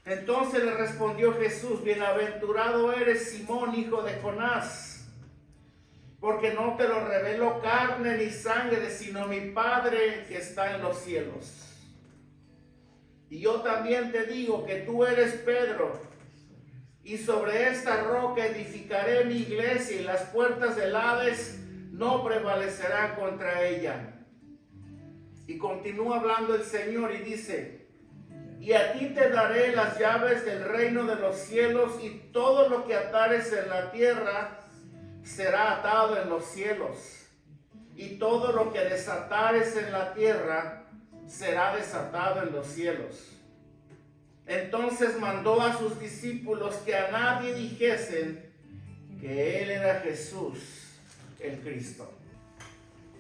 Entonces le respondió Jesús: bienaventurado eres, Simón, hijo de Jonás, porque no te lo reveló carne ni sangre, sino mi Padre que está en los cielos. Y yo también te digo que tú eres Pedro, y sobre esta roca edificaré mi iglesia, y las puertas del Hades no prevalecerán contra ella. Y continúa hablando el Señor y dice: y a ti te daré las llaves del reino de los cielos, y todo lo que atares en la tierra será atado en los cielos, y todo lo que desatares en la tierra será desatado en los cielos. Entonces mandó a sus discípulos que a nadie dijesen que él era Jesús, el Cristo.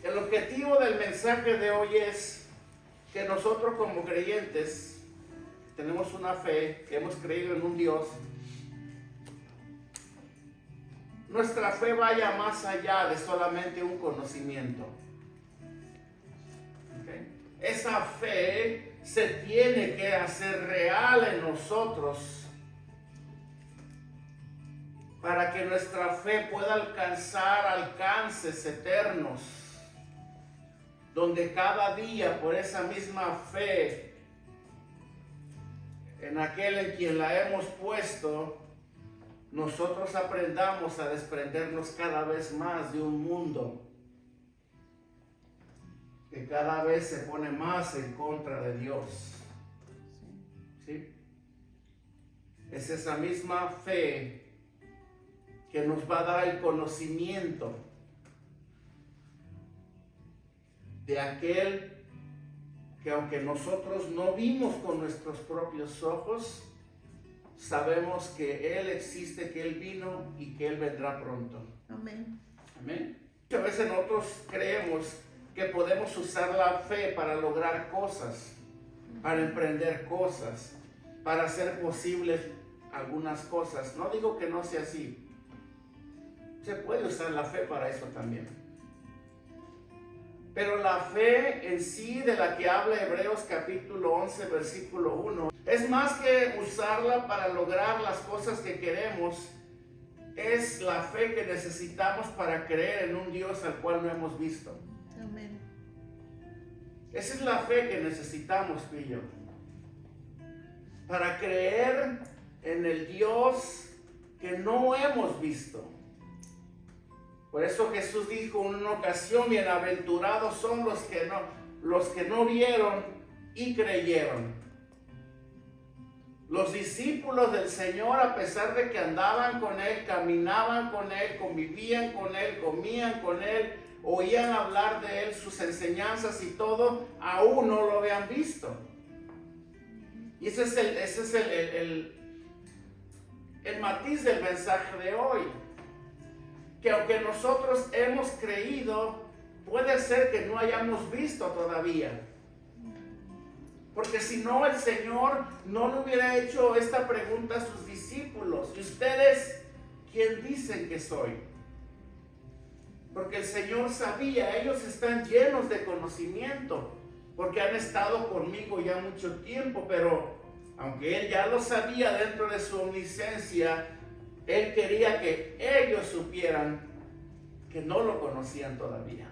El objetivo del mensaje de hoy es que nosotros como creyentes tenemos una fe, hemos creído en un Dios. Nuestra fe vaya más allá de solamente un conocimiento. ¿Okay? Esa fe se tiene que hacer real en nosotros para que nuestra fe pueda alcanzar alcances eternos, donde cada día por esa misma fe en aquel en quien la hemos puesto, nosotros aprendamos a desprendernos cada vez más de un mundo que cada vez se pone más en contra de Dios. ¿Sí? Es esa misma fe que nos va a dar el conocimiento de aquel que, aunque nosotros no vimos con nuestros propios ojos, sabemos que Él existe, que Él vino y que Él vendrá pronto. Amén. Amén. Muchas veces nosotros creemos que podemos usar la fe para lograr cosas, para emprender cosas, para hacer posibles algunas cosas. No digo que no sea así. Se puede usar la fe para eso también. Pero la fe en sí, de la que habla Hebreos capítulo 11, versículo 1, es más que usarla para lograr las cosas que queremos. Es la fe que necesitamos para creer en un Dios al cual no hemos visto. Amén. Esa es la fe que necesitamos, Pillo, para creer en el Dios que no hemos visto. Por eso Jesús dijo en una ocasión: bienaventurados son los que no vieron y creyeron. Los discípulos del Señor, a pesar de que andaban con Él, caminaban con Él, convivían con Él, comían con Él, oían hablar de Él, sus enseñanzas y todo, aún no lo habían visto. Y ese es el matiz del mensaje de hoy. Que aunque nosotros hemos creído, puede ser que no hayamos visto todavía. Porque si no, el Señor no le hubiera hecho esta pregunta a sus discípulos: ¿y ustedes quién dicen que soy? Porque el Señor sabía, ellos están llenos de conocimiento, porque han estado conmigo ya mucho tiempo, pero aunque Él ya lo sabía dentro de su omnisciencia, Él quería que ellos supieran que no lo conocían todavía.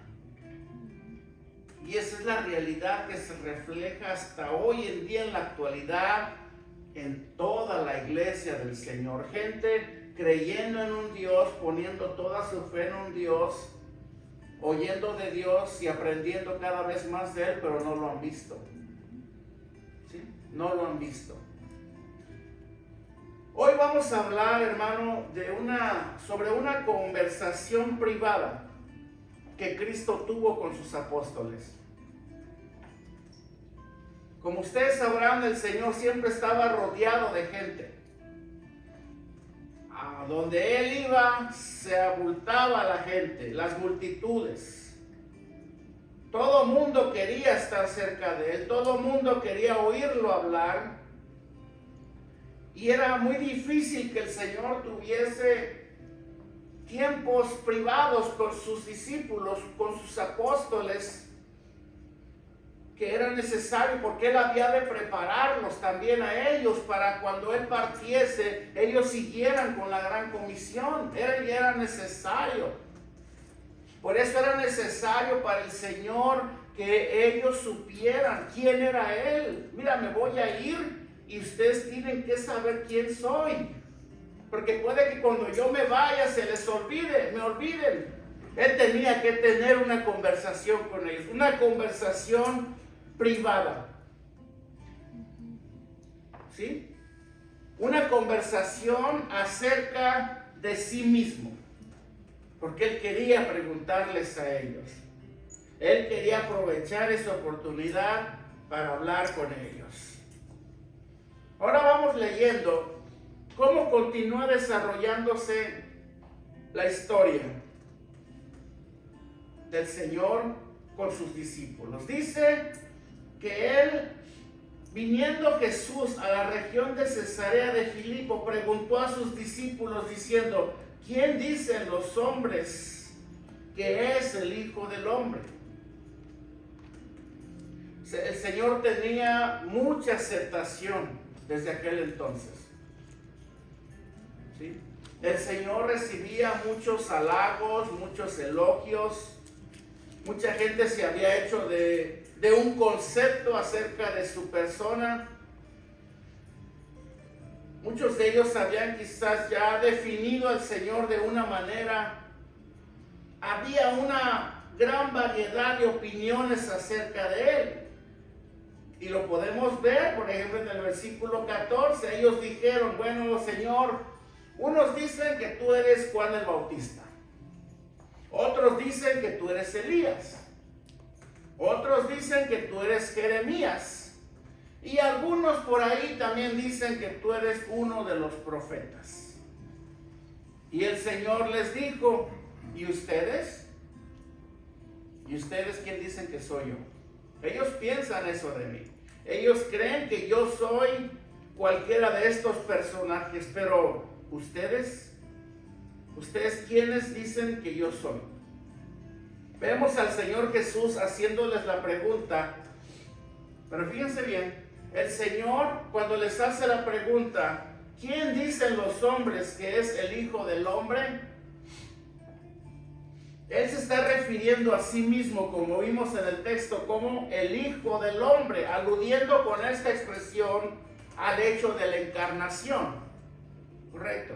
Y esa es la realidad que se refleja hasta hoy en día, en la actualidad, en toda la iglesia del Señor. Gente creyendo en un Dios, poniendo toda su fe en un Dios, oyendo de Dios y aprendiendo cada vez más de Él, pero no lo han visto. ¿Sí? No lo han visto. Hoy vamos a hablar, hermano, sobre una conversación privada que Cristo tuvo con sus apóstoles. Como ustedes sabrán, el Señor siempre estaba rodeado de gente. A donde Él iba, se abultaba la gente, las multitudes. Todo mundo quería estar cerca de Él, todo mundo quería oírlo hablar. Y era muy difícil que el Señor tuviese tiempos privados con sus discípulos, con sus apóstoles, que era necesario, porque él había de prepararlos también a ellos para cuando él partiese, ellos siguieran con la gran comisión. Era necesario. Por eso era necesario para el Señor que ellos supieran quién era Él. Mira, me voy a ir y ustedes tienen que saber quién soy. Porque puede que cuando yo me vaya se les olvide, me olviden. Él tenía que tener una conversación con ellos, una conversación privada. ¿Sí? Una conversación acerca de sí mismo. Porque él quería preguntarles a ellos. Él quería aprovechar esa oportunidad para hablar con ellos. Ahora vamos leyendo cómo continúa desarrollándose la historia del Señor con sus discípulos. Dice que él, viniendo Jesús a la región de Cesarea de Filipo, preguntó a sus discípulos diciendo: ¿quién dicen los hombres que es el Hijo del Hombre? El Señor tenía mucha aceptación desde aquel entonces. ¿Sí? El Señor recibía muchos halagos, muchos elogios. Mucha gente se había hecho de un concepto acerca de su persona. Muchos de ellos habían quizás ya definido al Señor de una manera. Había una gran variedad de opiniones acerca de Él. Y lo podemos ver, por ejemplo, en el versículo 14. Ellos dijeron: bueno, Señor, unos dicen que tú eres Juan el Bautista. Otros dicen que tú eres Elías. Otros dicen que tú eres Jeremías. Y algunos por ahí también dicen que tú eres uno de los profetas. Y el Señor les dijo: ¿y ustedes? ¿Y ustedes quién dicen que soy yo? Ellos piensan eso de mí. Ellos creen que yo soy cualquiera de estos personajes, pero ¿ustedes quiénes dicen que yo soy? Vemos al Señor Jesús haciéndoles la pregunta, pero fíjense bien, el Señor cuando les hace la pregunta, ¿quién dicen los hombres que es el Hijo del Hombre? Él se está refiriendo a sí mismo, como vimos en el texto, como el Hijo del Hombre, aludiendo con esta expresión al hecho de la encarnación. Correcto.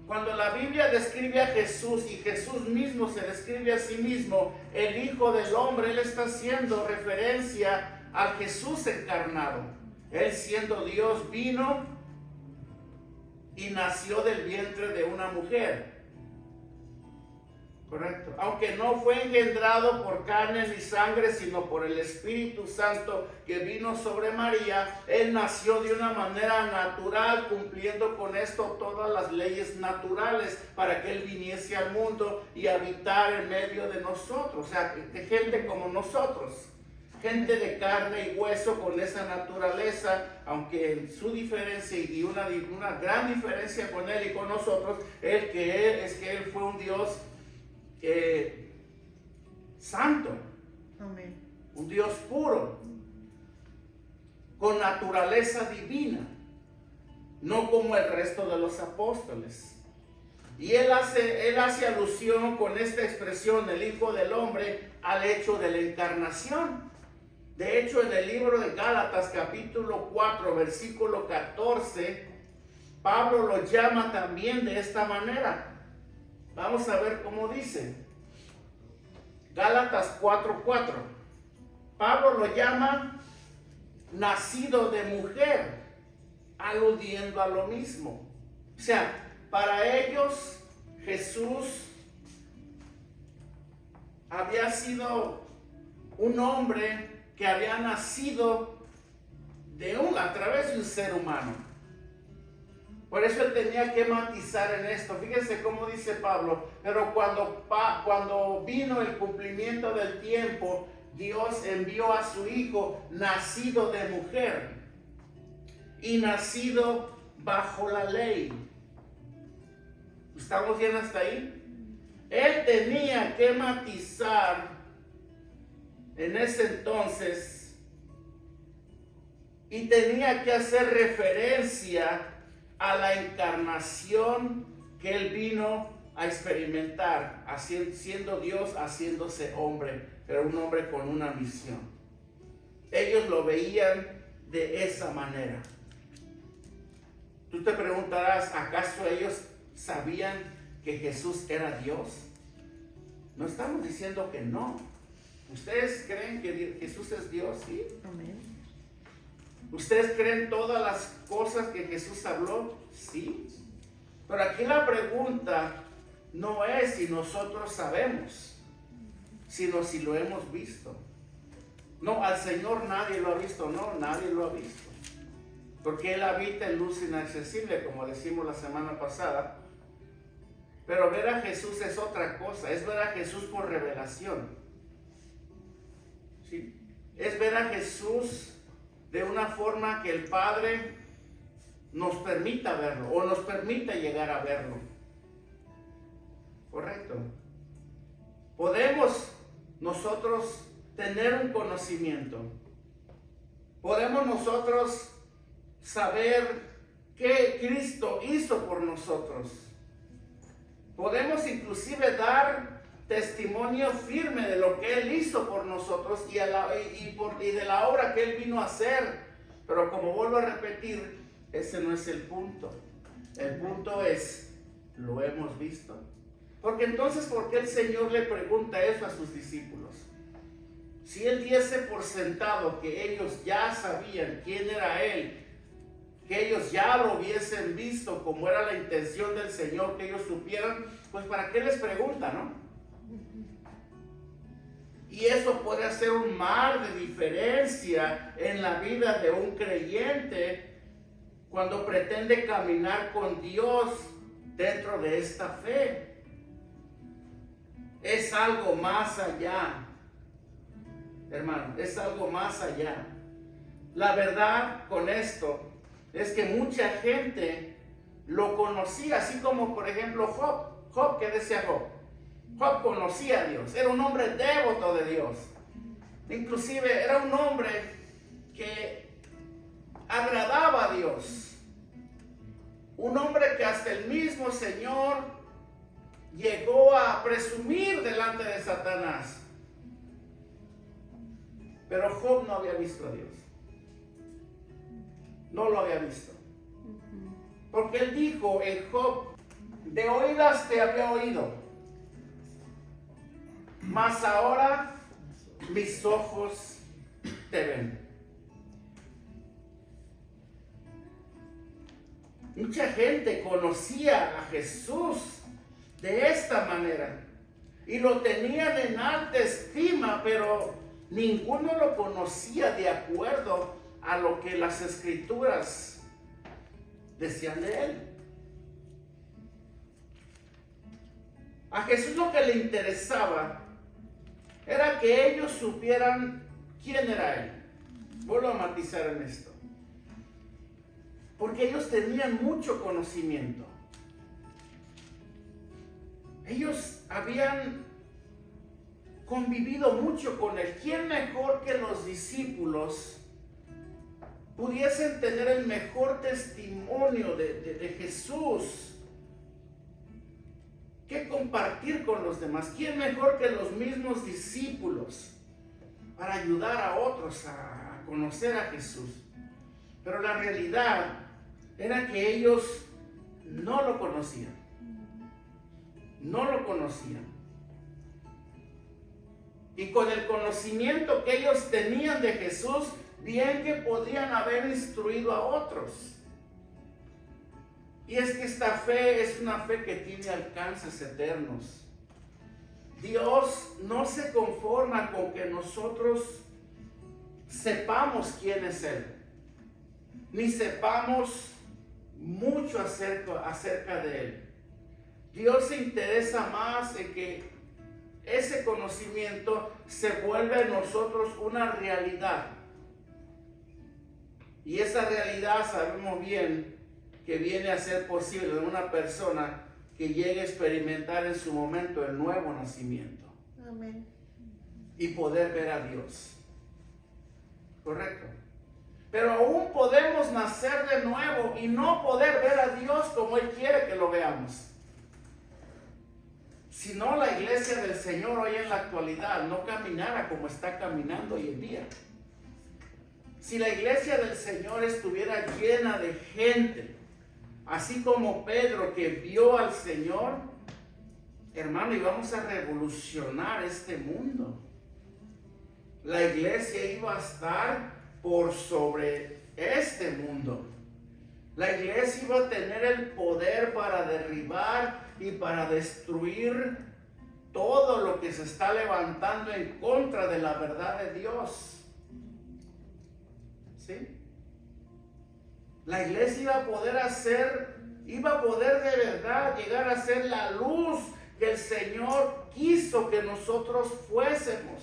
Cuando la Biblia describe a Jesús y Jesús mismo se describe a sí mismo, el Hijo del Hombre, Él está haciendo referencia al Jesús encarnado. Él, siendo Dios, vino y nació del vientre de una mujer. Correcto. Aunque no fue engendrado por carne ni sangre, sino por el Espíritu Santo que vino sobre María, Él nació de una manera natural, cumpliendo con esto todas las leyes naturales para que Él viniese al mundo y habitar en medio de nosotros. O sea, de gente como nosotros, gente de carne y hueso con esa naturaleza, aunque en su diferencia y una gran diferencia con Él y con nosotros, es que Él fue un Dios santo. Amén. Un Dios puro, con naturaleza divina, no como el resto de los apóstoles. Y él hace alusión con esta expresión, el Hijo del Hombre, al hecho de la encarnación. De hecho, en el libro de Gálatas, capítulo 4, versículo 14, Pablo lo llama también de esta manera. Vamos a ver cómo dice. Gálatas 4:4. Pablo lo llama nacido de mujer, aludiendo a lo mismo. O sea, para ellos Jesús había sido un hombre que había nacido a través de un ser humano. Por eso él tenía que matizar en esto. Fíjense cómo dice Pablo: pero cuando vino el cumplimiento del tiempo, Dios envió a su Hijo, nacido de mujer y nacido bajo la ley. ¿Estamos bien hasta ahí? Él tenía que matizar en ese entonces y tenía que hacer referencia a la encarnación que él vino a experimentar, siendo Dios, haciéndose hombre, pero un hombre con una misión. Ellos lo veían de esa manera. Tú te preguntarás, ¿acaso ellos sabían que Jesús era Dios? No estamos diciendo que no. ¿Ustedes creen que Jesús es Dios? Sí. Amén. ¿Ustedes creen todas las cosas que Jesús habló? Sí. Pero aquí la pregunta no es si nosotros sabemos, sino si lo hemos visto. No, al Señor nadie lo ha visto, no, nadie lo ha visto. Porque Él habita en luz inaccesible, como decimos la semana pasada. Pero ver a Jesús es otra cosa, es ver a Jesús por revelación. ¿Sí? Es ver a Jesús de una forma que el Padre nos permita verlo o nos permita llegar a verlo. Correcto. Podemos nosotros tener un conocimiento. Podemos nosotros saber qué Cristo hizo por nosotros. Podemos inclusive dar testimonio firme de lo que Él hizo por nosotros y de la obra que Él vino a hacer. Pero como vuelvo a repetir, ese no es el punto. El punto es, ¿lo hemos visto? Porque entonces, ¿por qué el Señor le pregunta eso a sus discípulos? Si Él diese por sentado que ellos ya sabían quién era Él, que ellos ya lo hubiesen visto como era la intención del Señor, que ellos supieran, pues ¿para qué les pregunta, no? Y eso puede hacer un mar de diferencia en la vida de un creyente cuando pretende caminar con Dios dentro de esta fe. Es algo más allá, hermano, es algo más allá. La verdad con esto es que mucha gente lo conocía, así como por ejemplo Job, ¿qué decía Job? Job conocía a Dios, era un hombre devoto de Dios. Inclusive era un hombre que agradaba a Dios. Un hombre que hasta el mismo Señor llegó a presumir delante de Satanás. Pero Job no había visto a Dios. No lo había visto. Porque él dijo en Job, de oídas te había oído, mas ahora mis ojos te ven. Mucha gente conocía a Jesús de esta manera y lo tenían en alta estima, pero ninguno lo conocía de acuerdo a lo que las Escrituras decían de él. A Jesús lo que le interesaba era que ellos supieran quién era Él. Vuelvo a matizar en esto. Porque ellos tenían mucho conocimiento. Ellos habían convivido mucho con Él. ¿Quién mejor que los discípulos pudiesen tener el mejor testimonio de Jesús que compartir con los demás? ¿Quién mejor que los mismos discípulos para ayudar a otros a conocer a Jesús? Pero la realidad era que ellos no lo conocían. No lo conocían. Y con el conocimiento que ellos tenían de Jesús, bien que podían haber instruido a otros. Y es que esta fe es una fe que tiene alcances eternos. Dios no se conforma con que nosotros sepamos quién es Él, ni sepamos mucho acerca de Él. Dios se interesa más en que ese conocimiento se vuelva en nosotros una realidad. Y esa realidad sabemos bien que viene a ser posible en una persona que llegue a experimentar en su momento el nuevo nacimiento. Amén. y poder ver a Dios. Correcto. Pero aún podemos nacer de nuevo y no poder ver a Dios como Él quiere que lo veamos. Si no, la iglesia del Señor hoy en la actualidad no caminara como está caminando hoy en día. Si la iglesia del Señor estuviera llena de gente, así como Pedro que vio al Señor, hermano, íbamos a revolucionar este mundo. La iglesia iba a estar por sobre este mundo. La iglesia iba a tener el poder para derribar y para destruir todo lo que se está levantando en contra de la verdad de Dios. ¿Sí? La iglesia iba a poder de verdad llegar a ser la luz que el Señor quiso que nosotros fuésemos.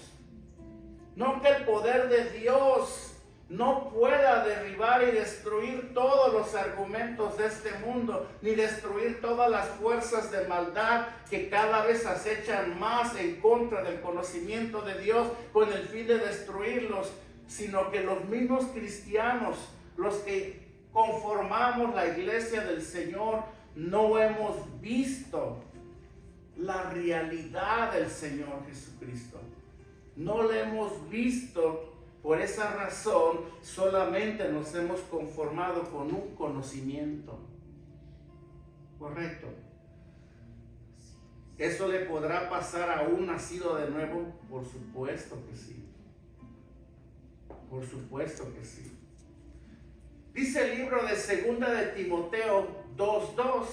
No que el poder de Dios no pueda derribar y destruir todos los argumentos de este mundo, ni destruir todas las fuerzas de maldad que cada vez acechan más en contra del conocimiento de Dios con el fin de destruirlos, sino que los mismos cristianos, los que conformamos la iglesia del Señor, no hemos visto la realidad del Señor Jesucristo. No le hemos visto. Por esa razón, solamente nos hemos conformado con un conocimiento. Correcto. ¿Eso le podrá pasar a un nacido de nuevo? Por supuesto que sí. Por supuesto que sí. Dice el libro de 2 de Timoteo 2:2.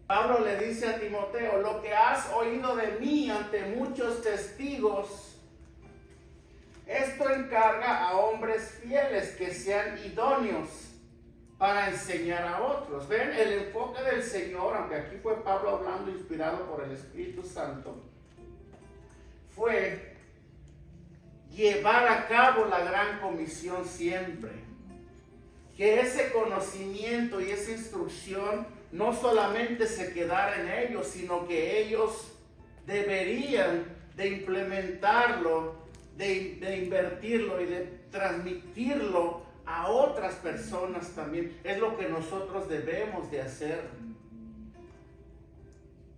Pablo le dice a Timoteo: lo que has oído de mí ante muchos testigos, esto encarga a hombres fieles que sean idóneos para enseñar a otros. Ven, el enfoque del Señor, aunque aquí fue Pablo hablando inspirado por el Espíritu Santo, fue llevar a cabo la gran comisión siempre. Que ese conocimiento y esa instrucción no solamente se quedara en ellos, sino que ellos deberían de implementarlo, de invertirlo y de transmitirlo a otras personas también. Es lo que nosotros debemos de hacer.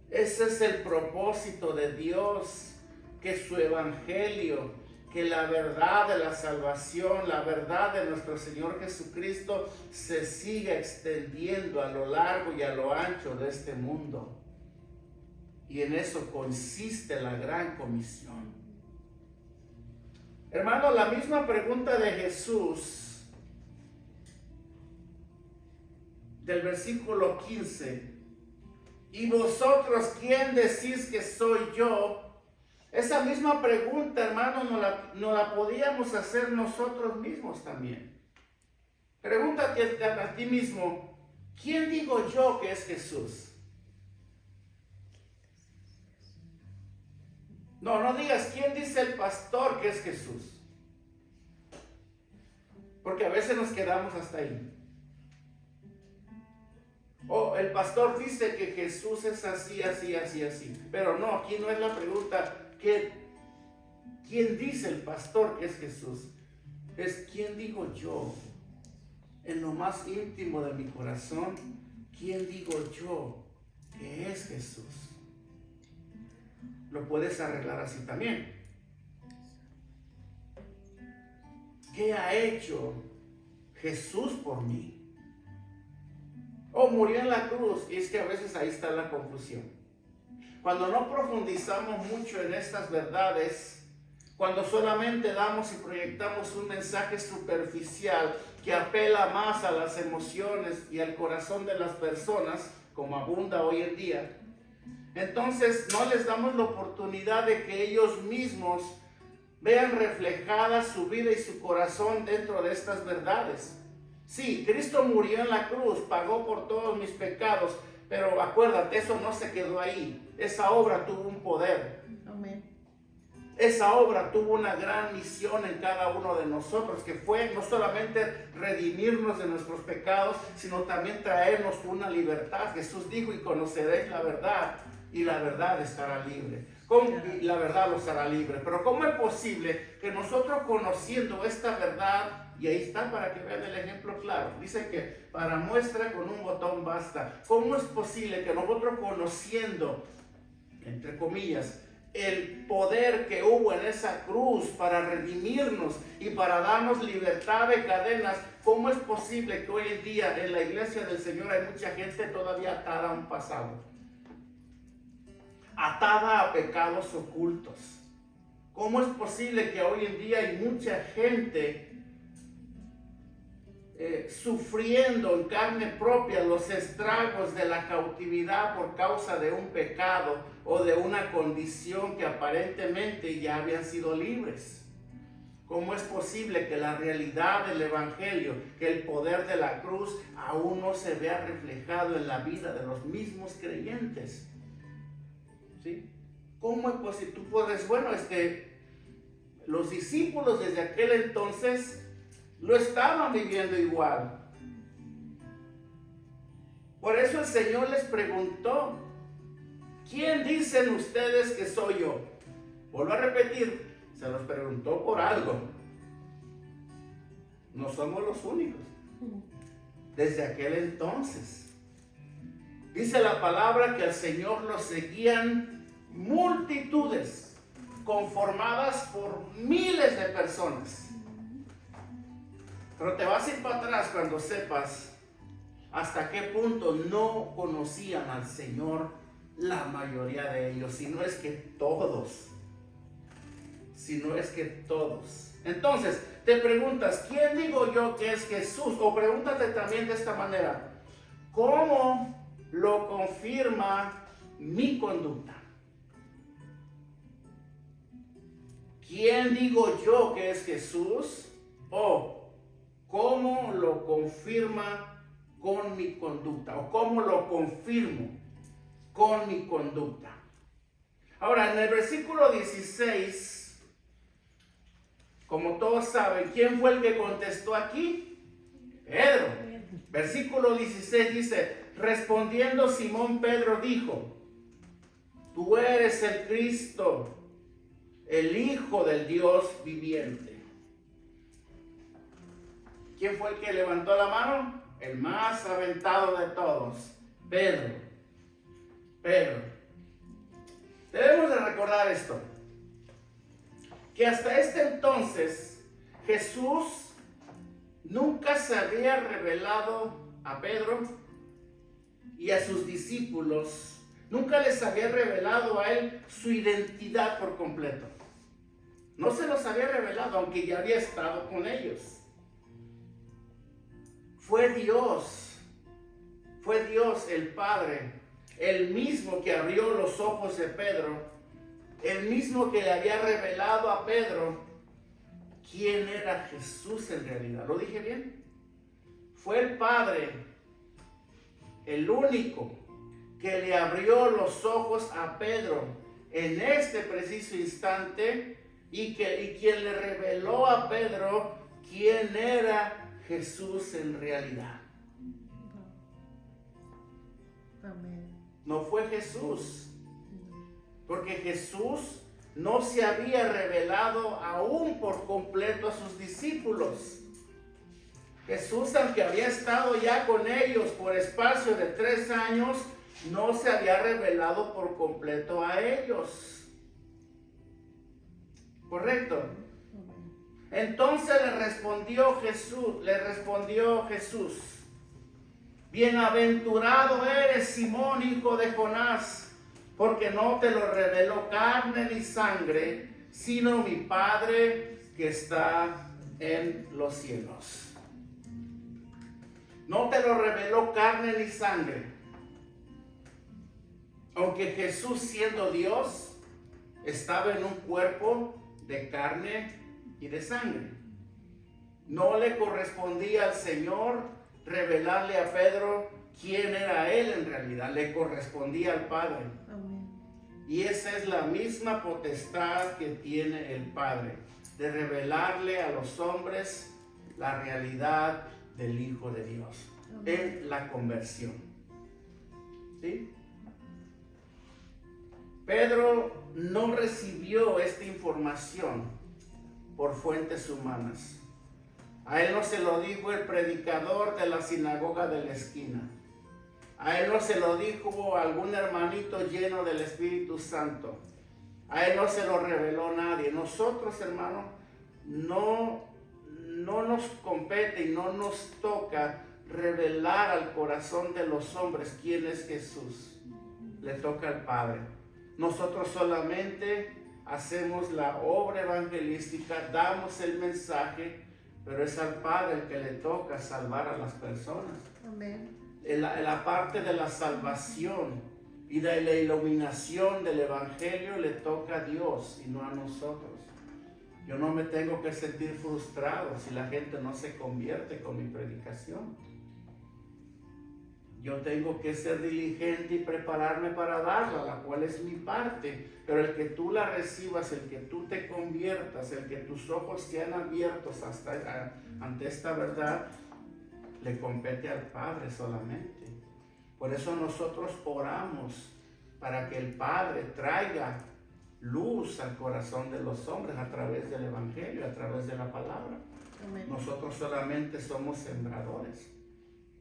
Ese es el propósito de Dios, que su evangelio, que la verdad de la salvación, la verdad de nuestro Señor Jesucristo se siga extendiendo a lo largo y a lo ancho de este mundo. Y en eso consiste la gran comisión. Hermano, la misma pregunta de Jesús del versículo 15: ¿y vosotros quién decís que soy yo? Esa misma pregunta, hermano, no la podíamos hacer nosotros mismos también. Pregúntate a ti mismo: ¿quién digo yo que es Jesús? No digas ¿quién dice el pastor que es Jesús? Porque a veces nos quedamos hasta ahí. O el pastor dice que Jesús es así, así, así, así. Pero no, aquí no es la pregunta ¿quién dice el pastor que es Jesús? Es ¿quién digo yo? En lo más íntimo de mi corazón, ¿quién digo yo que es Jesús? Lo puedes arreglar así también. ¿Qué ha hecho Jesús por mí? Murió en la cruz. Y es que a veces ahí está la confusión. Cuando no profundizamos mucho en estas verdades, cuando solamente damos y proyectamos un mensaje superficial que apela más a las emociones y al corazón de las personas, como abunda hoy en día, entonces no les damos la oportunidad de que ellos mismos vean reflejada su vida y su corazón dentro de estas verdades. Sí, Cristo murió en la cruz, pagó por todos mis pecados, pero acuérdate, eso no se quedó ahí. Esa obra tuvo un poder. Amén. Esa obra tuvo una gran misión en cada uno de nosotros, que fue no solamente redimirnos de nuestros pecados, sino también traernos una libertad. Jesús dijo: y conoceréis la verdad, y la verdad estará libre. Y la verdad los hará libre. Pero ¿cómo es posible que nosotros, conociendo esta verdad, y ahí está para que vean el ejemplo claro, dice que para muestra con un botón basta? ¿Cómo es posible que nosotros, conociendo, entre comillas, el poder que hubo en esa cruz para redimirnos y para darnos libertad de cadenas, cómo es posible que hoy en día en la iglesia del Señor hay mucha gente todavía atada a un pasado, atada a pecados ocultos? ¿Cómo es posible que hoy en día hay mucha gente sufriendo en carne propia los estragos de la cautividad por causa de un pecado o de una condición que aparentemente ya habían sido libres? ¿Cómo es posible que la realidad del evangelio, que el poder de la cruz aún no se vea reflejado en la vida de los mismos creyentes? ¿Sí? ¿Cómo es posible? Tú puedes, bueno, los discípulos desde aquel entonces lo estaban viviendo igual. Por eso el Señor les preguntó: ¿quién dicen ustedes que soy yo? Vuelvo a repetir, se los preguntó por algo. No somos los únicos. Desde aquel entonces, dice la palabra que al Señor lo seguían multitudes, conformadas por miles de personas. Pero te vas a ir para atrás cuando sepas hasta qué punto no conocían al Señor la mayoría de ellos, si no es que todos. Entonces, te preguntas, ¿quién digo yo que es Jesús? O pregúntate también de esta manera: ¿cómo lo confirma mi conducta? ¿Quién digo yo que es Jesús? O ¿cómo lo confirma con mi conducta? ¿O cómo lo confirmo con mi conducta? Ahora, en el versículo 16, como todos saben, ¿quién fue el que contestó aquí? Pedro. Versículo 16 dice: respondiendo Simón Pedro dijo: tú eres el Cristo, el Hijo del Dios viviente. ¿Quién fue el que levantó la mano? El más aventado de todos, Pedro. Debemos de recordar esto, que hasta este entonces Jesús nunca se había revelado a Pedro y a sus discípulos, nunca les había revelado a él su identidad por completo. No se los había revelado, aunque ya había estado con ellos. Fue Dios el Padre, el mismo que abrió los ojos de Pedro, el mismo que le había revelado a Pedro quién era Jesús en realidad. ¿Lo dije bien? Fue el Padre, el único que le abrió los ojos a Pedro en este preciso instante y quien le reveló a Pedro quién era Jesús en realidad. Amén. No fue Jesús, porque Jesús no se había revelado aún por completo a sus discípulos. Jesús, aunque había estado ya con ellos por espacio de 3 años, no se había revelado por completo a ellos. ¿Correcto? Entonces le respondió Jesús: bienaventurado eres, Simón, hijo de Jonás, porque no te lo reveló carne ni sangre, sino mi Padre que está en los cielos. No te lo reveló carne ni sangre. Aunque Jesús, siendo Dios, estaba en un cuerpo de carne y de sangre, no le correspondía al Señor revelarle a Pedro quién era él en realidad, le correspondía al Padre. Amén. Y esa es la misma potestad que tiene el Padre, de revelarle a los hombres la realidad del Hijo de Dios. Amén. En la conversión. ¿Sí? Pedro no recibió esta información por fuentes humanas. A él no se lo dijo el predicador de la sinagoga de la esquina. A él no se lo dijo algún hermanito lleno del Espíritu Santo. A él no se lo reveló nadie. Nosotros, hermano, no nos compete y no nos toca revelar al corazón de los hombres quién es Jesús. Le toca al Padre. Nosotros solamente hacemos la obra evangelística, damos el mensaje, pero es al Padre el que le toca salvar a las personas. Amén. La parte de la salvación y de la iluminación del evangelio le toca a Dios y no a nosotros. Yo no me tengo que sentir frustrado si la gente no se convierte con mi predicación. Yo tengo que ser diligente y prepararme para darla, la cual es mi parte. Pero el que tú la recibas, el que tú te conviertas, el que tus ojos sean abiertos ante esta verdad, le compete al Padre solamente. Por eso nosotros oramos para que el Padre traiga luz al corazón de los hombres a través del Evangelio, a través de la palabra. Amén. Nosotros solamente somos sembradores.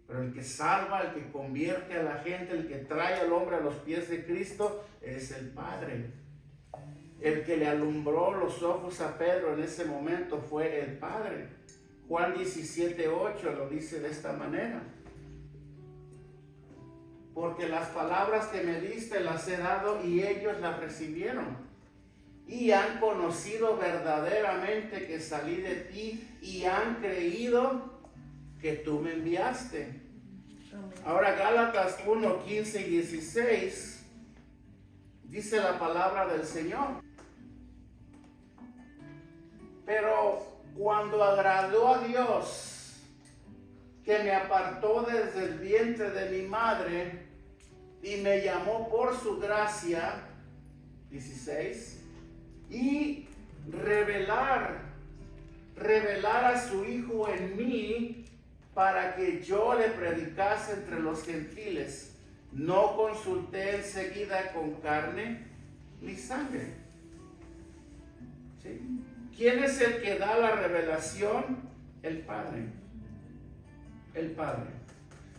Pero el que salva, el que convierte a la gente, el que trae al hombre a los pies de Cristo, es el Padre. El que le alumbró los ojos a Pedro en ese momento fue el Padre. Juan 17:8 lo dice de esta manera. Porque las palabras que me diste las he dado y ellos las recibieron. Y han conocido verdaderamente que salí de ti y han creído que tú me enviaste. Amén. Ahora Gálatas 1:15 y 16 dice la palabra del Señor. Pero cuando agradó a Dios, que me apartó desde el vientre de mi madre y me llamó por su gracia, 16, y revelar a su Hijo en mí para que yo le predicase entre los gentiles, no consulté enseguida con carne ni sangre. ¿Sí? ¿Quién es el que da la revelación? El Padre. El Padre.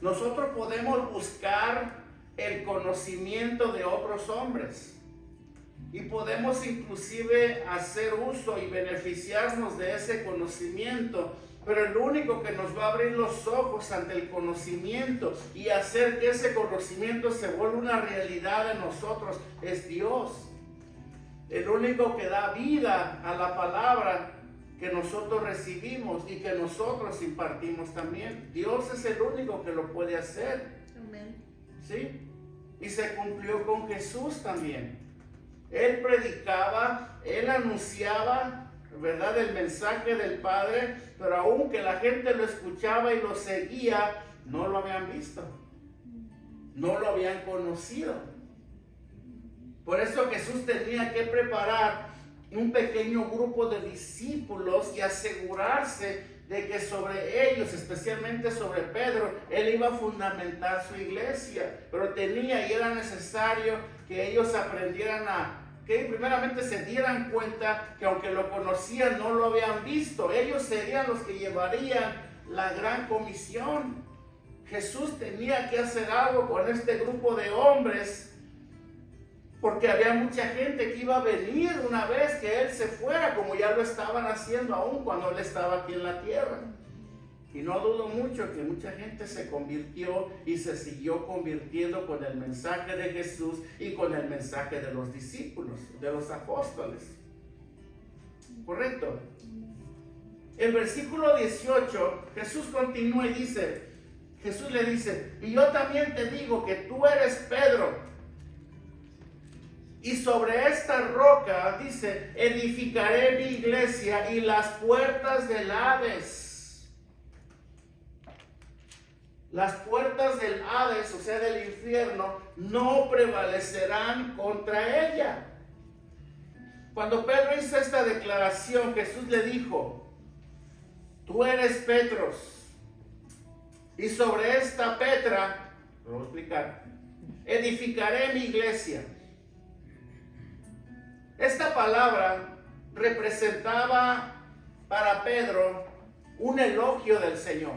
Nosotros podemos buscar el conocimiento de otros hombres y podemos inclusive hacer uso y beneficiarnos de ese conocimiento, pero el único que nos va a abrir los ojos ante el conocimiento y hacer que ese conocimiento se vuelva una realidad en nosotros es Dios. El único que da vida a la palabra que nosotros recibimos y que nosotros impartimos también. Dios es el único que lo puede hacer. Amén. ¿Sí? Y se cumplió con Jesús también. Él predicaba, él anunciaba, ¿verdad?, el mensaje del Padre, pero aunque la gente lo escuchaba y lo seguía, no lo habían visto, no lo habían conocido. Por eso Jesús tenía que preparar un pequeño grupo de discípulos y asegurarse de que sobre ellos, especialmente sobre Pedro, él iba a fundamentar su iglesia. Pero tenía y era necesario que ellos aprendieran que primeramente se dieran cuenta que aunque lo conocían, no lo habían visto. Ellos serían los que llevarían la gran comisión. Jesús tenía que hacer algo con este grupo de hombres, porque había mucha gente que iba a venir una vez que Él se fuera, como ya lo estaban haciendo aún cuando Él estaba aquí en la tierra. Y no dudo mucho que mucha gente se convirtió y se siguió convirtiendo con el mensaje de Jesús y con el mensaje de los discípulos, de los apóstoles. ¿Correcto? El versículo 18, Jesús continúa y dice, Jesús le dice, y yo también te digo que tú eres Pedro, y sobre esta roca, dice, edificaré mi iglesia y las puertas del Hades. Las puertas del Hades, o sea, del infierno, no prevalecerán contra ella. Cuando Pedro hizo esta declaración, Jesús le dijo, tú eres Petros, y sobre esta Petra, lo voy a explicar, edificaré mi iglesia. Esta palabra representaba para Pedro un elogio del Señor,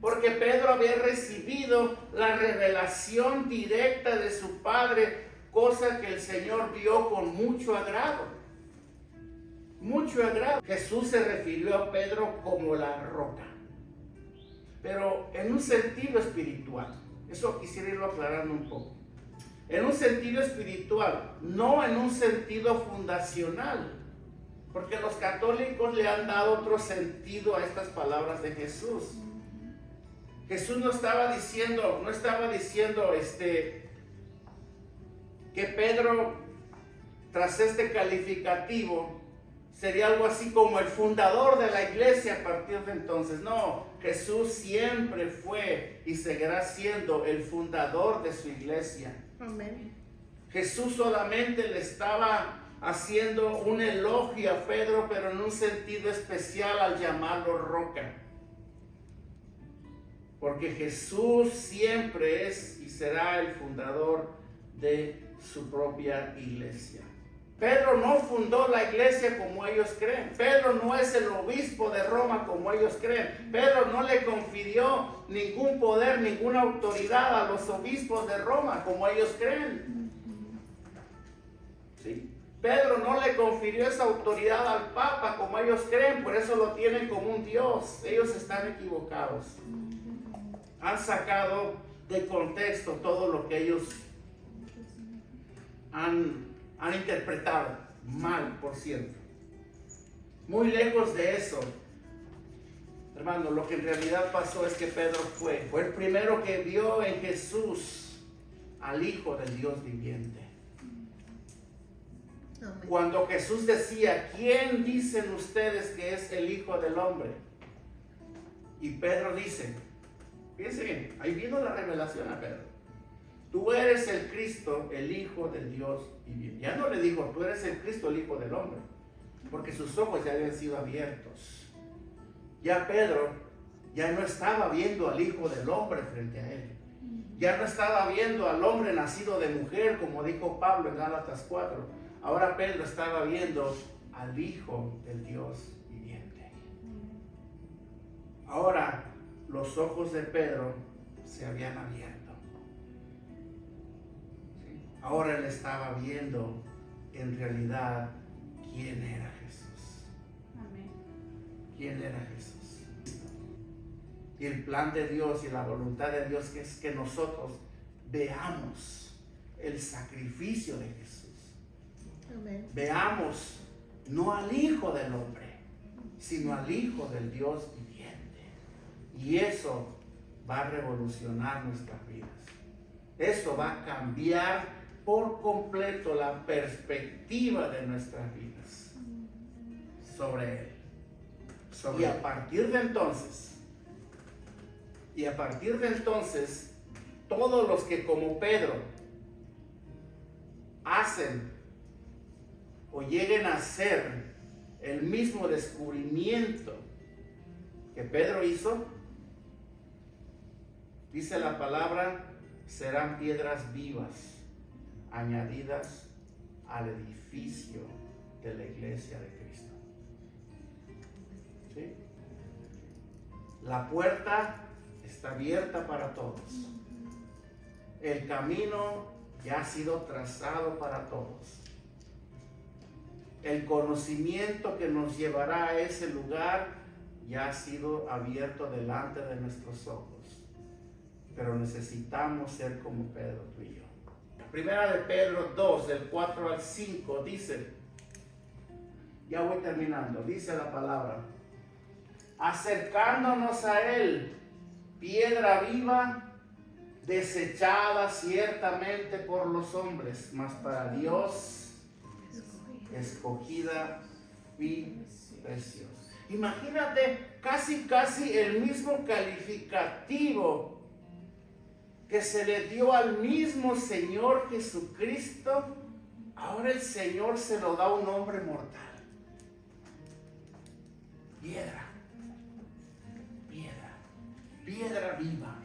porque Pedro había recibido la revelación directa de su Padre, cosa que el Señor vio con mucho agrado. Mucho agrado. Jesús se refirió a Pedro como la roca, pero en un sentido espiritual. Eso quisiera irlo aclarando un poco. En un sentido espiritual, no en un sentido fundacional, porque los católicos le han dado otro sentido a estas palabras de Jesús. Jesús no estaba diciendo que Pedro, tras este calificativo, sería algo así como el fundador de la iglesia a partir de entonces. No, Jesús siempre fue y seguirá siendo el fundador de su iglesia. Amén. Jesús solamente le estaba haciendo un elogio a Pedro, pero en un sentido especial al llamarlo roca. Porque Jesús siempre es y será el fundador de su propia iglesia. Pedro no fundó la iglesia como ellos creen. Pedro no es el obispo de Roma como ellos creen. Pedro no le confirió ningún poder, ninguna autoridad a los obispos de Roma como ellos creen. ¿Sí? Pedro no le confirió esa autoridad al Papa como ellos creen, por eso lo tienen como un Dios. Ellos están equivocados. Han sacado de contexto todo lo que ellos han interpretado mal, por cierto. Muy lejos de eso, hermano, lo que en realidad pasó es que Pedro fue el primero que vio en Jesús al Hijo del Dios viviente. Amén. Cuando Jesús decía, ¿quién dicen ustedes que es el Hijo del Hombre? Y Pedro dice, fíjense bien, ahí vino la revelación a Pedro. Tú eres el Cristo, el Hijo del Dios viviente. Ya no le dijo, tú eres el Cristo, el Hijo del Hombre, porque sus ojos ya habían sido abiertos. Ya Pedro ya no estaba viendo al Hijo del Hombre frente a él. Ya no estaba viendo al hombre nacido de mujer, como dijo Pablo en Gálatas 4. Ahora Pedro estaba viendo al Hijo del Dios viviente. Ahora los ojos de Pedro se habían abierto. ¿Sí? Ahora él estaba viendo en realidad quién era Jesús. Amén. ¿Quién era Jesús? Y el plan de Dios y la voluntad de Dios es que nosotros veamos el sacrificio de Jesús. Amén. Veamos no al Hijo del Hombre, sino al Hijo del Dios viviente. Y eso va a revolucionar nuestras vidas. Eso va a cambiar por completo la perspectiva de nuestras vidas sobre Él. Y a partir de entonces, todos los que como Pedro hacen o lleguen a hacer el mismo descubrimiento que Pedro hizo, dice la palabra, serán piedras vivas añadidas al edificio de la iglesia de Cristo. ¿Sí? La puerta está abierta para todos. El camino ya ha sido trazado para todos. El conocimiento que nos llevará a ese lugar ya ha sido abierto delante de nuestros ojos. Pero necesitamos ser como Pedro, tú y yo. Primera de Pedro 2, del 4 al 5, dice, ya voy terminando, dice la palabra, acercándonos a Él, piedra viva, desechada ciertamente por los hombres, mas para Dios escogida y preciosa. Imagínate casi el mismo calificativo que se le dio al mismo Señor Jesucristo, ahora el Señor se lo da a un hombre mortal. Piedra viva.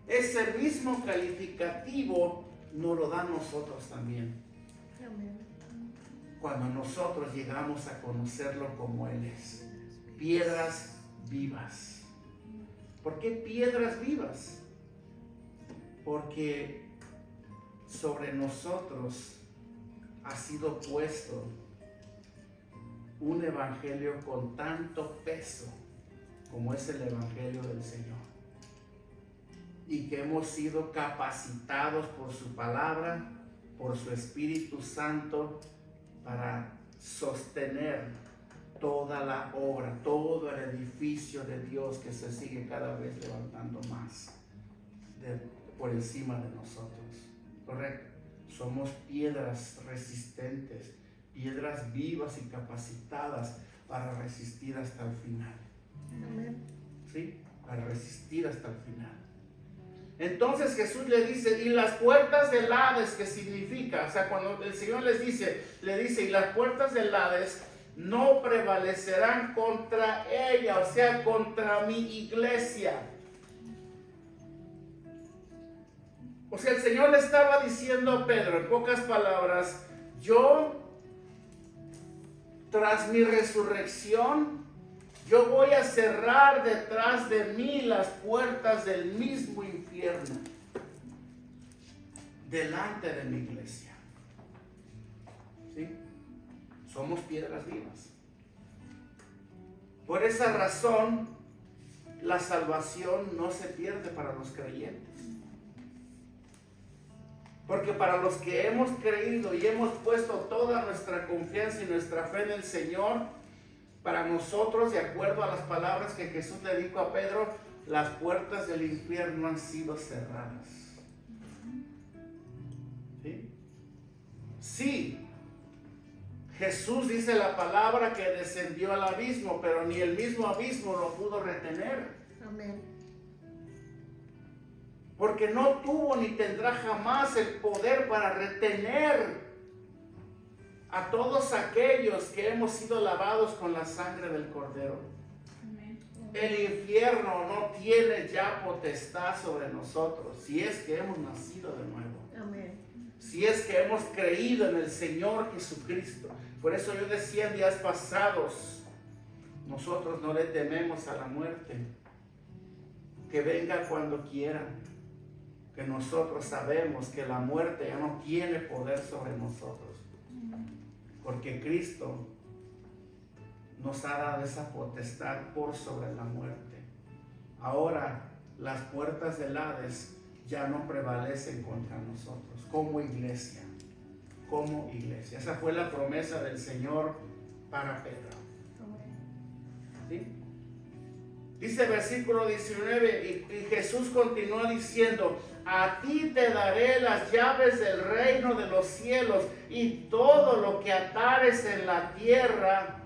Ese mismo calificativo nos lo da a nosotros también. Amén. cuando nosotros llegamos a conocerlo como Él es. Piedras vivas. ¿Por qué piedras vivas? Porque sobre nosotros ha sido puesto un evangelio con tanto peso como es el evangelio del Señor, y que hemos sido capacitados por su palabra, por su Espíritu Santo, para sostener toda la obra, todo el edificio de Dios que se sigue cada vez levantando más por encima de nosotros. ¿Correcto? Somos piedras resistentes, piedras vivas y capacitadas para resistir hasta el final. Amén. ¿Sí? Para resistir hasta el final. Entonces Jesús le dice, y las puertas del Hades, ¿qué significa? O sea, cuando el Señor le dice, y las puertas del Hades no prevalecerán contra ella, o sea, contra mi iglesia. O sea, el Señor le estaba diciendo a Pedro, en pocas palabras, yo, tras mi resurrección, yo voy a cerrar detrás de mí las puertas del mismo infierno, delante de mi iglesia. ¿Sí? Somos piedras vivas. Por esa razón, la salvación no se pierde para los creyentes. Porque para los que hemos creído y hemos puesto toda nuestra confianza y nuestra fe en el Señor, para nosotros, de acuerdo a las palabras que Jesús le dijo a Pedro, las puertas del infierno han sido cerradas. ¿Sí? Sí, Jesús dice la palabra que descendió al abismo, pero ni el mismo abismo lo pudo retener. Amén. Porque no tuvo ni tendrá jamás el poder para retener a todos aquellos que hemos sido lavados con la sangre del Cordero. Amén. El infierno no tiene ya potestad sobre nosotros, si es que hemos nacido de nuevo. Amén. Si es que hemos creído en el Señor Jesucristo. Por eso yo decía en días pasados, nosotros no le tememos a la muerte, que venga cuando quiera, que nosotros sabemos que la muerte ya no tiene poder sobre nosotros, porque Cristo nos ha dado esa potestad por sobre la muerte. Ahora las puertas del Hades ya no prevalecen contra nosotros como iglesia. Como iglesia. Esa fue la promesa del Señor para Pedro. ¿Sí? Dice versículo 19, y Jesús continúa diciendo, a ti te daré las llaves del reino de los cielos, y todo lo que atares en la tierra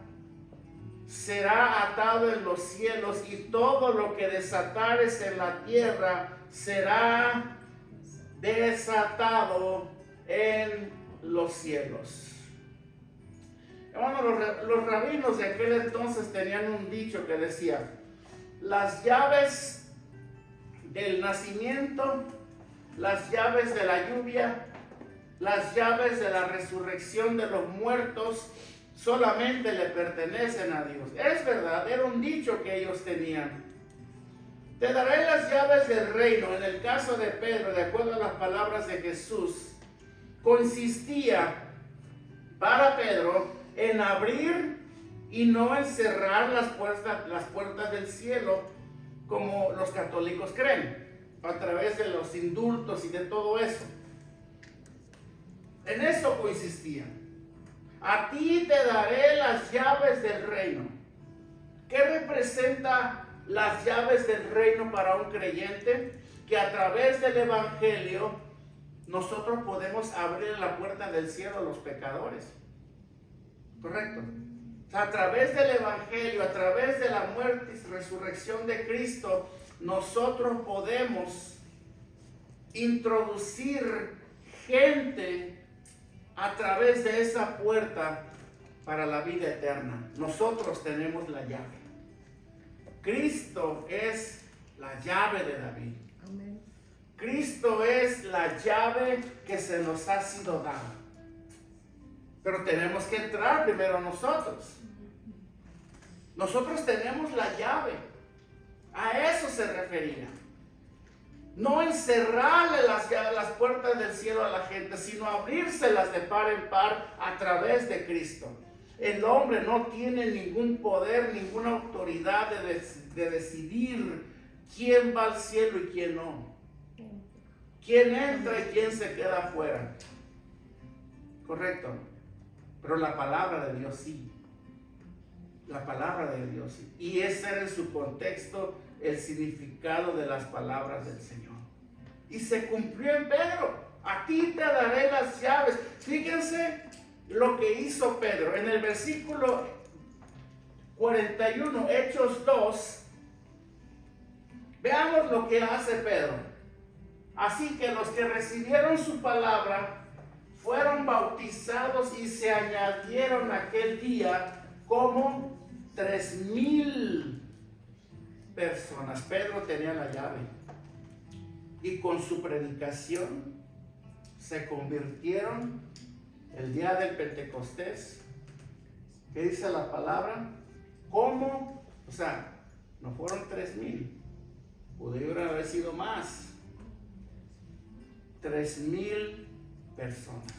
será atado en los cielos, y todo lo que desatares en la tierra será desatado en los cielos. Hermano, los rabinos de aquel entonces tenían un dicho que decía, las llaves del nacimiento, las llaves de la lluvia, las llaves de la resurrección de los muertos solamente le pertenecen a Dios. Es verdad, era un dicho que ellos tenían. Te daré las llaves del reino. En el caso de Pedro, de acuerdo a las palabras de Jesús, consistía para Pedro en abrir y no en cerrar las puertas del cielo como los católicos creen, a través de los indultos y de todo eso. En eso consistía. A ti te daré las llaves del reino. ¿Qué representa las llaves del reino para un creyente? Que a través del evangelio nosotros podemos abrir la puerta del cielo a los pecadores. ¿Correcto? O sea, a través del evangelio, a través de la muerte y resurrección de Cristo, nosotros podemos introducir gente a través de esa puerta para la vida eterna. Nosotros tenemos la llave. Cristo es la llave de David. Amén. Cristo es la llave que se nos ha sido dada. Pero tenemos que entrar primero nosotros. Nosotros tenemos la llave. A eso se refería. No encerrarle las puertas del cielo a la gente, sino abrírselas de par en par a través de Cristo. El hombre no tiene ningún poder, ninguna autoridad de decidir quién va al cielo y quién no. Quién entra y quién se queda afuera. Correcto. Pero la palabra de Dios sí. La palabra de Dios sí. Y ese era en su contexto el significado de las palabras del Señor. Y se cumplió en Pedro. A ti te daré las llaves. Fíjense lo que hizo Pedro. En el versículo 41, Hechos 2, veamos lo que hace Pedro. Así que los que recibieron su palabra fueron bautizados y se añadieron aquel día como 3,000 personas. Pedro tenía la llave y con su predicación se convirtieron el día del Pentecostés. ¿Qué dice la palabra? ¿Cómo? O sea, no fueron 3,000, pudieron haber sido más. 3,000 personas.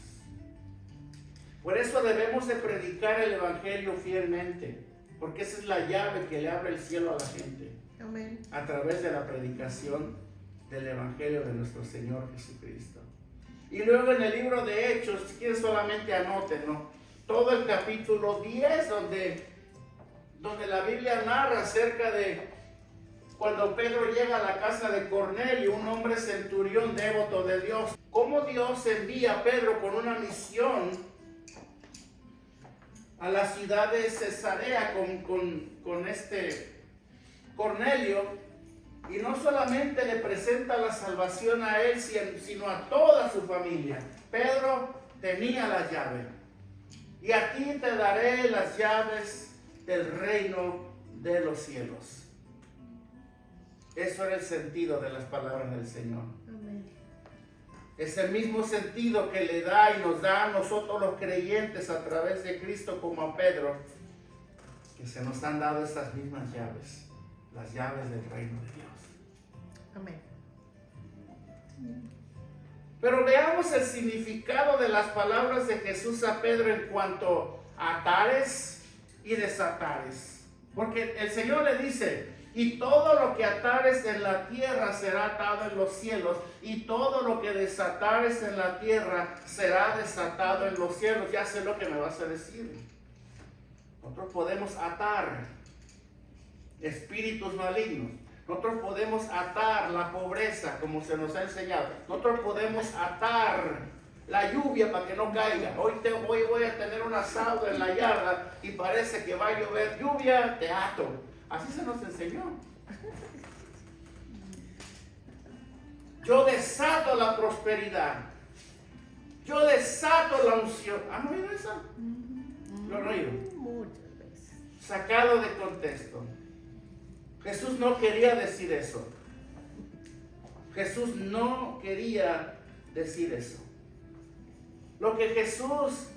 Por eso debemos de predicar el evangelio fielmente, porque esa es la llave que le abre el cielo a la gente. Amén. A través de la predicación del evangelio de nuestro Señor Jesucristo. Y luego en el libro de Hechos, si quieren solamente anótenlo, todo el capítulo 10 donde la Biblia narra acerca de cuando Pedro llega a la casa de Cornelio, un hombre centurión devoto de Dios. Cómo Dios envía a Pedro con una misión a la ciudad de Cesarea con este Cornelio, y no solamente le presenta la salvación a él, sino a toda su familia. Pedro tenía la llave. Y a ti te daré las llaves del reino de los cielos. Eso era el sentido de las palabras del Señor. Amén. Es el mismo sentido que le da y nos da a nosotros los creyentes a través de Cristo, como a Pedro, que se nos han dado estas mismas llaves, las llaves del reino de Dios. Amén. Pero veamos el significado de las palabras de Jesús a Pedro en cuanto a atares y desatares. Porque el Señor le dice: y todo lo que atares en la tierra será atado en los cielos, y todo lo que desatares en la tierra será desatado en los cielos. Ya sé lo que me vas a decir. Nosotros podemos atar espíritus malignos. Nosotros podemos atar la pobreza, como se nos ha enseñado. Nosotros podemos atar la lluvia para que no caiga. Hoy voy a tener un asado en la yarda y parece que va a llover lluvia, te ato. Así se nos enseñó. Yo desato la prosperidad. Yo desato la unción. ¿Han oído eso? Lo he oído. Muchas veces. Sacado de contexto. Jesús no quería decir eso. Jesús no quería decir eso. Lo que Jesús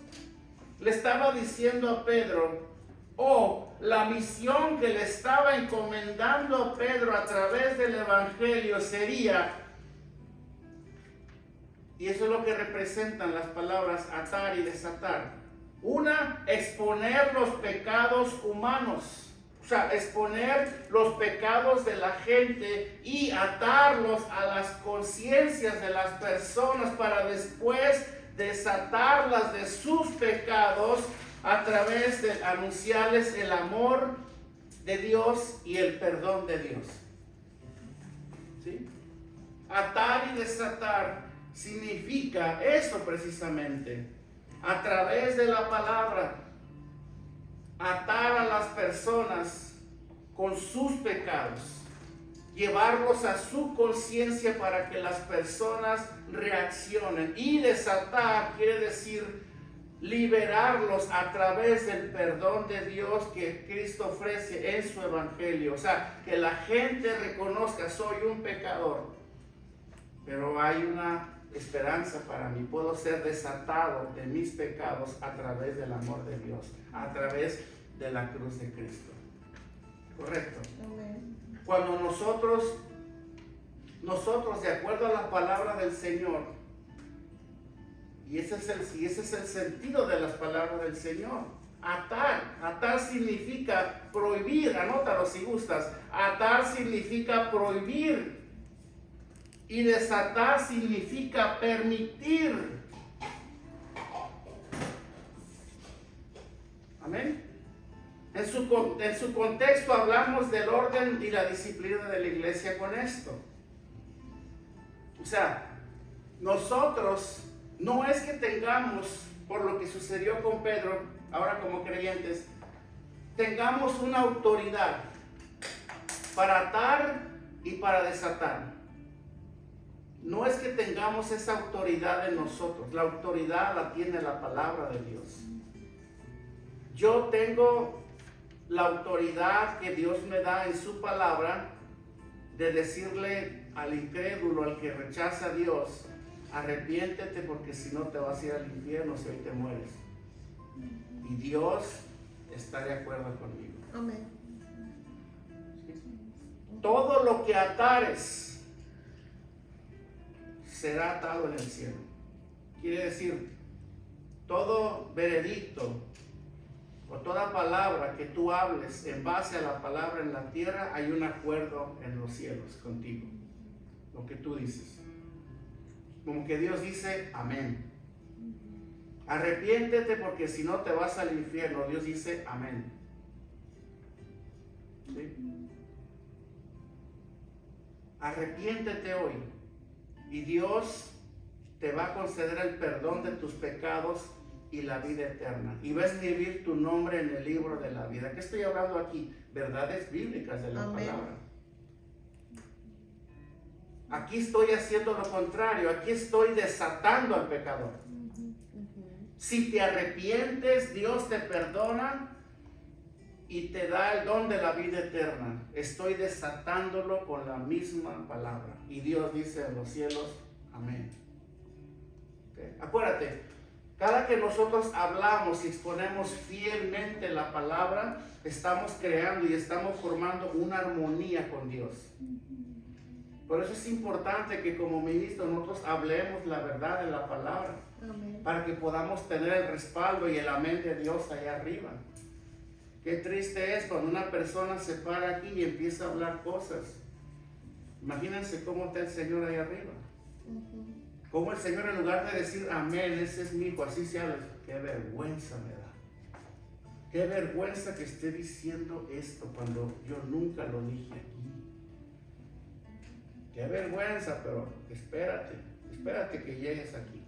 le estaba diciendo a Pedro, la misión que le estaba encomendando a Pedro a través del evangelio sería, y eso es lo que representan las palabras atar y desatar. Una, exponer los pecados humanos. O sea, exponer los pecados de la gente y atarlos a las conciencias de las personas para después desatarlas de sus pecados a través de anunciarles el amor de Dios y el perdón de Dios. ¿Sí? Atar y desatar significa eso precisamente. A través de la palabra, atar a las personas con sus pecados, llevarlos a su conciencia para que las personas reaccionen. Y desatar quiere decir liberarlos a través del perdón de Dios que Cristo ofrece en su evangelio. O sea, que la gente reconozca: soy un pecador, pero hay una esperanza para mí. Puedo ser desatado de mis pecados a través del amor de Dios, a través de la cruz de Cristo. ¿Correcto? Amén. Cuando nosotros de acuerdo a la palabra del Señor, y ese es el sentido de las palabras del Señor, atar significa prohibir, anótalo si gustas, atar significa prohibir, y desatar significa permitir. Amén. En su contexto hablamos del orden y la disciplina de la iglesia con esto. O sea, nosotros no es que tengamos, por lo que sucedió con Pedro, ahora como creyentes, tengamos una autoridad para atar y para desatar. No es que tengamos esa autoridad en nosotros, la autoridad la tiene la palabra de Dios. Yo tengo la autoridad que Dios me da en su palabra de decirle al incrédulo, al que rechaza a Dios, arrepiéntete porque si no te vas a ir al infierno si hoy te mueres. Y Dios está de acuerdo conmigo. Amén. Todo lo que atares será atado en el cielo. Quiere decir, todo veredicto o toda palabra que tú hables en base a la palabra en la tierra, hay un acuerdo en los cielos contigo. Lo que tú dices. Como que Dios dice, amén. Arrepiéntete porque si no te vas al infierno. Dios dice, amén. ¿Sí? Arrepiéntete hoy y Dios te va a conceder el perdón de tus pecados y la vida eterna, y va a escribir tu nombre en el libro de la vida. ¿Qué estoy hablando aquí? Verdades bíblicas de la Amén. palabra. Aquí estoy haciendo lo contrario, aquí estoy desatando al pecador. Si te arrepientes, Dios te perdona y te da el don de la vida eterna. Estoy desatándolo con la misma palabra. Y Dios dice en los cielos, amén. ¿Okay? Acuérdate, cada que nosotros hablamos y exponemos fielmente la palabra, estamos creando y estamos formando una armonía con Dios. Por eso es importante que como ministros nosotros hablemos la verdad de la palabra. Amén. Para que podamos tener el respaldo y el amén de Dios allá arriba. Qué triste es cuando una persona se para aquí y empieza a hablar cosas. Imagínense cómo está el Señor ahí arriba. Como el Señor, en lugar de decir amén, ese es mi hijo, así se habla. Qué vergüenza me da. Qué vergüenza que esté diciendo esto cuando yo nunca lo dije aquí. Qué vergüenza, pero espérate que llegues aquí.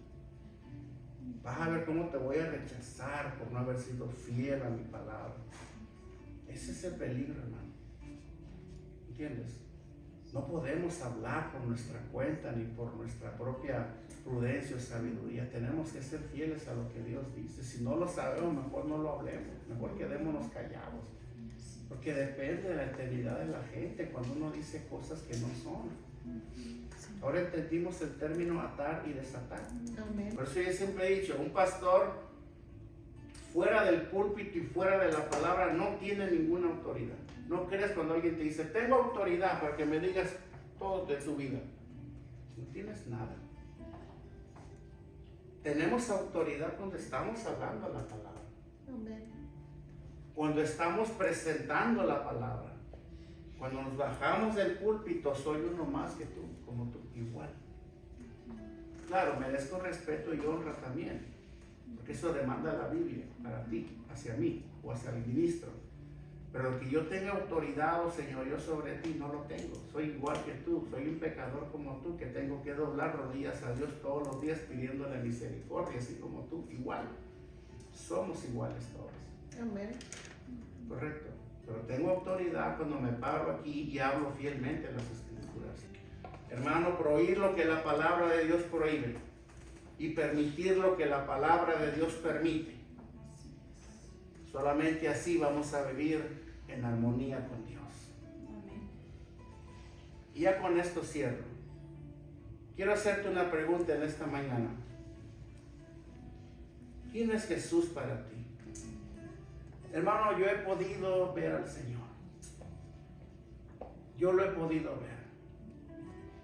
Vas a ver cómo te voy a rechazar por no haber sido fiel a mi palabra. Ese es el peligro, hermano. ¿Entiendes? No podemos hablar por nuestra cuenta ni por nuestra propia prudencia o sabiduría. Tenemos que ser fieles a lo que Dios dice. Si no lo sabemos, mejor no lo hablemos. Mejor quedémonos callados. Porque depende de la eternidad de la gente cuando uno dice cosas que no son. Ahora entendimos el término atar y desatar. Amén. Por eso yo siempre he dicho, un pastor fuera del púlpito y fuera de la palabra no tiene ninguna autoridad. No creas cuando alguien te dice, tengo autoridad para que me digas todo de tu vida. No tienes nada. Tenemos autoridad cuando estamos hablando la palabra. Amén. Cuando estamos presentando la palabra. Cuando nos bajamos del púlpito, soy uno más que tú, como tú, igual. Claro, merezco respeto y honra también, porque eso demanda la Biblia para ti, hacia mí o hacia el ministro. Pero que yo tenga autoridad o señorío sobre ti, no lo tengo. Soy igual que tú, soy un pecador como tú, que tengo que doblar rodillas a Dios todos los días pidiéndole misericordia, así como tú, igual. Somos iguales todos. Amén. Correcto. Pero tengo autoridad cuando me paro aquí y hablo fielmente las Escrituras. Hermano, prohibir lo que la palabra de Dios prohíbe y permitir lo que la palabra de Dios permite. Solamente así vamos a vivir en armonía con Dios. Y ya con esto cierro. Quiero hacerte una pregunta en esta mañana. ¿Quién es Jesús para ti? Hermano, yo he podido ver al Señor. Yo lo he podido ver.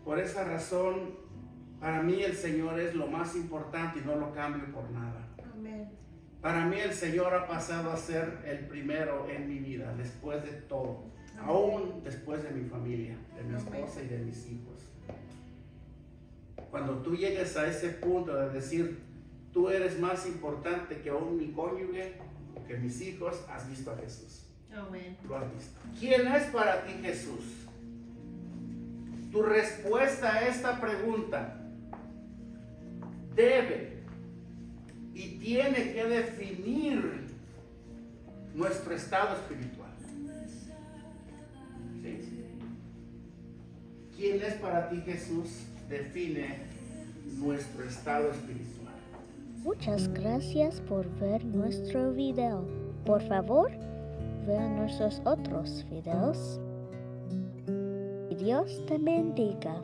Por esa razón, para mí el Señor es lo más importante y no lo cambio por nada. Amén. Para mí el Señor ha pasado a ser el primero en mi vida, después de todo. Aún después de mi familia, de mi esposa y de mis hijos. Cuando tú llegues a ese punto de decir, tú eres más importante que aún mi cónyuge, que mis hijos, has visto a Jesús. Amén. Lo has visto. ¿Quién es para ti Jesús? Tu respuesta a esta pregunta debe y tiene que definir nuestro estado espiritual. ¿Sí? ¿Quién es para ti Jesús? Define nuestro estado espiritual. Muchas gracias por ver nuestro video. Por favor, vean nuestros otros videos. Y Dios te bendiga.